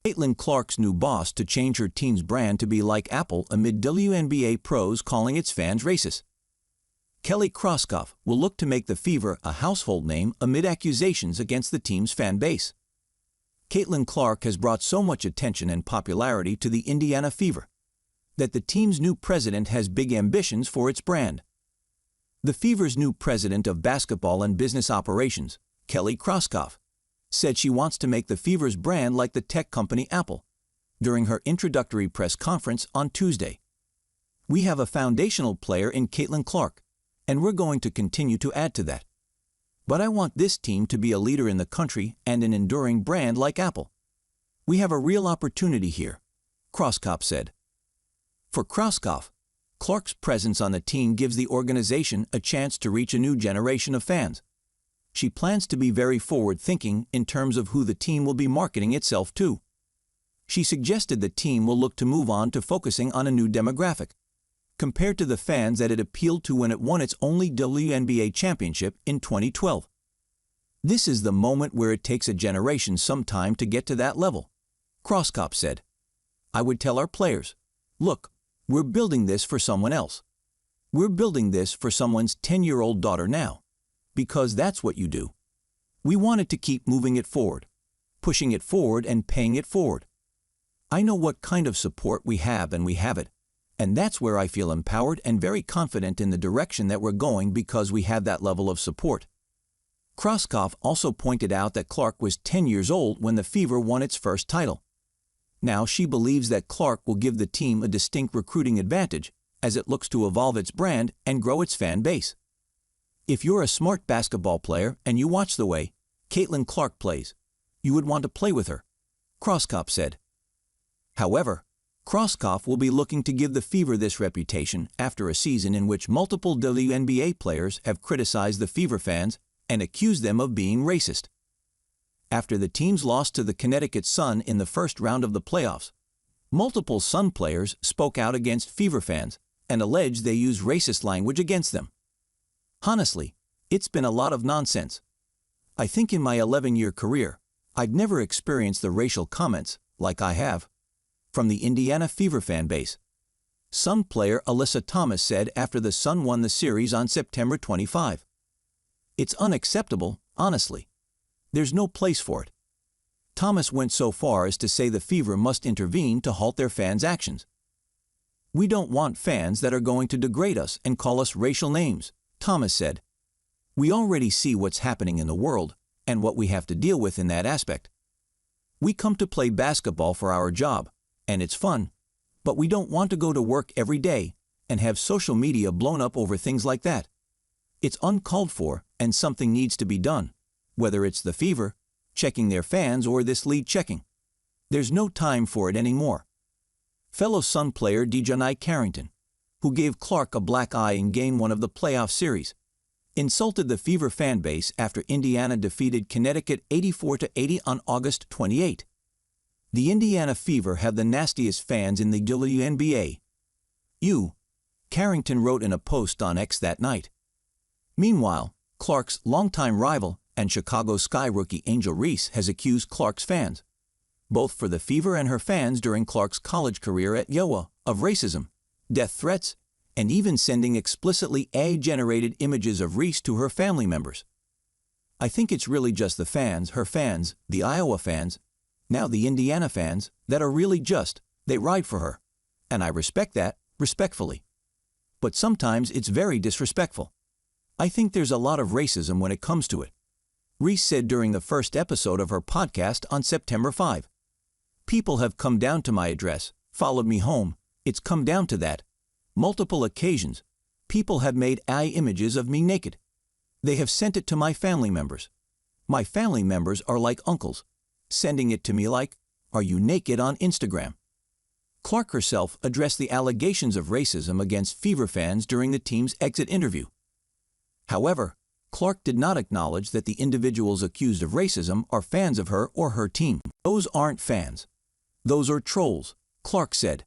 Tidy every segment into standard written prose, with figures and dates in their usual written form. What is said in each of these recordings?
Caitlin Clark's new boss to change her team's brand to be like Apple amid WNBA pros calling its fans racist. Kelly Krauskopf will look to make the Fever a household name amid accusations against the team's fan base. Caitlin Clark has brought so much attention and popularity to the Indiana Fever that the team's new president has big ambitions for its brand. The Fever's new president of basketball and business operations, Kelly Krauskopf, said she wants to make the Fever's brand like the tech company Apple during her introductory press conference on Tuesday. "We have a foundational player in Caitlin Clark, and we're going to continue to add to that. But I want this team to be a leader in the country and an enduring brand like Apple. We have a real opportunity here," Krauskopf said. For Krauskopf, Clark's presence on the team gives the organization a chance to reach a new generation of fans. She plans to be very forward-thinking in terms of who the team will be marketing itself to. She suggested the team will look to move on to focusing on a new demographic, compared to the fans that it appealed to when it won its only WNBA championship in 2012. "This is the moment where it takes a generation some time to get to that level," Krauskopf said. "I would tell our players, look, we're building this for someone else. We're building this for someone's 10-year-old daughter now, because that's what you do. We wanted to keep moving it forward, pushing it forward and paying it forward. I know what kind of support we have and we have it, and that's where I feel empowered and very confident in the direction that we're going because we have that level of support." Krauskopf also pointed out that Clark was 10 years old when the Fever won its first title. Now she believes that Clark will give the team a distinct recruiting advantage as it looks to evolve its brand and grow its fan base. "If you're a smart basketball player and you watch the way Caitlin Clark plays, you would want to play with her," Krauskopf said. However, Krauskopf will be looking to give the Fever this reputation after a season in which multiple WNBA players have criticized the Fever fans and accused them of being racist. After the team's loss to the Connecticut Sun in the first round of the playoffs, multiple Sun players spoke out against Fever fans and alleged they used racist language against them. "Honestly, it's been a lot of nonsense. I think in my 11-year career, I've never experienced the racial comments like I have from the Indiana Fever fan base," Sun player Alyssa Thomas said after the Sun won the series on September 25. "It's unacceptable, honestly. There's no place for it." Thomas went so far as to say the Fever must intervene to halt their fans' actions. "We don't want fans that are going to degrade us and call us racial names," Thomas said. "We already see what's happening in the world and what we have to deal with in that aspect. We come to play basketball for our job, and it's fun, but we don't want to go to work every day and have social media blown up over things like that. It's uncalled for and something needs to be done, whether it's the Fever, checking their fans, or this league checking. There's no time for it anymore." Fellow Sun player Dejanai Carrington, who gave Clark a black eye in Game 1 of the playoff series, insulted the Fever fan base after Indiana defeated Connecticut 84-80 on August 28. "The Indiana Fever have the nastiest fans in the WNBA. Carrington wrote in a post on X that night. Meanwhile, Clark's longtime rival and Chicago Sky rookie Angel Reese has accused Clark's fans, both for the Fever and her fans during Clark's college career at Iowa, of racism, death threats, and even sending explicitly AI-generated images of Reese to her family members. "I think it's really just the fans, her fans, the Iowa fans, now the Indiana fans, that are really just, they ride for her, and I respect that, respectfully. But sometimes it's very disrespectful. I think there's a lot of racism when it comes to it," Reese said during the first episode of her podcast on September 5. "People have come down to my address, followed me home. It's come down to that. Multiple occasions, people have made AI images of me naked. They have sent it to my family members. My family members are like uncles, sending it to me like, 'Are you naked?' on Instagram." Clark herself addressed the allegations of racism against Fever fans during the team's exit interview. However, Clark did not acknowledge that the individuals accused of racism are fans of her or her team. "Those aren't fans. Those are trolls," Clark said.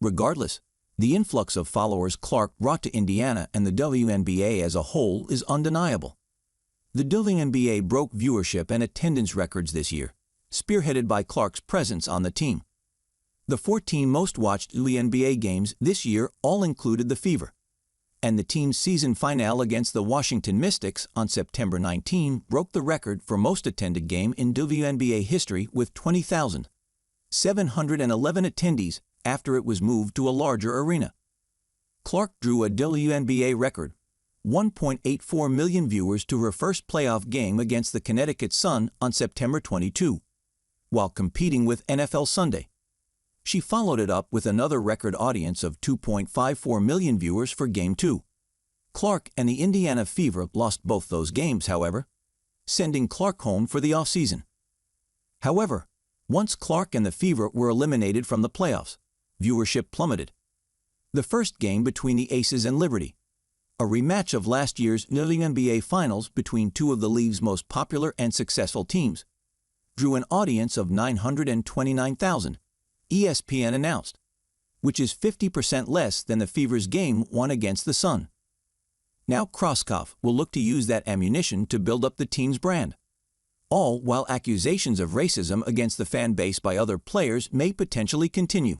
Regardless, the influx of followers Clark brought to Indiana and the WNBA as a whole is undeniable. The WNBA broke viewership and attendance records this year, spearheaded by Clark's presence on the team. The 14 most-watched WNBA games this year all included the Fever, and the team's season finale against the Washington Mystics on September 19 broke the record for most attended game in WNBA history with 20,711 attendees after it was moved to a larger arena. Clark drew a WNBA record, 1.84 million viewers to her first playoff game against the Connecticut Sun on September 22, while competing with NFL Sunday. She followed it up with another record audience of 2.54 million viewers for Game 2. Clark and the Indiana Fever lost both those games, however, sending Clark home for the offseason. However, once Clark and the Fever were eliminated from the playoffs, viewership plummeted. The first game between the Aces and Liberty, a rematch of last year's WNBA Finals between two of the league's most popular and successful teams, drew an audience of 929,000, ESPN announced, which is 50% less than the Fever's Game 1 against the Sun. Now Krauskopf will look to use that ammunition to build up the team's brand, all while accusations of racism against the fan base by other players may potentially continue.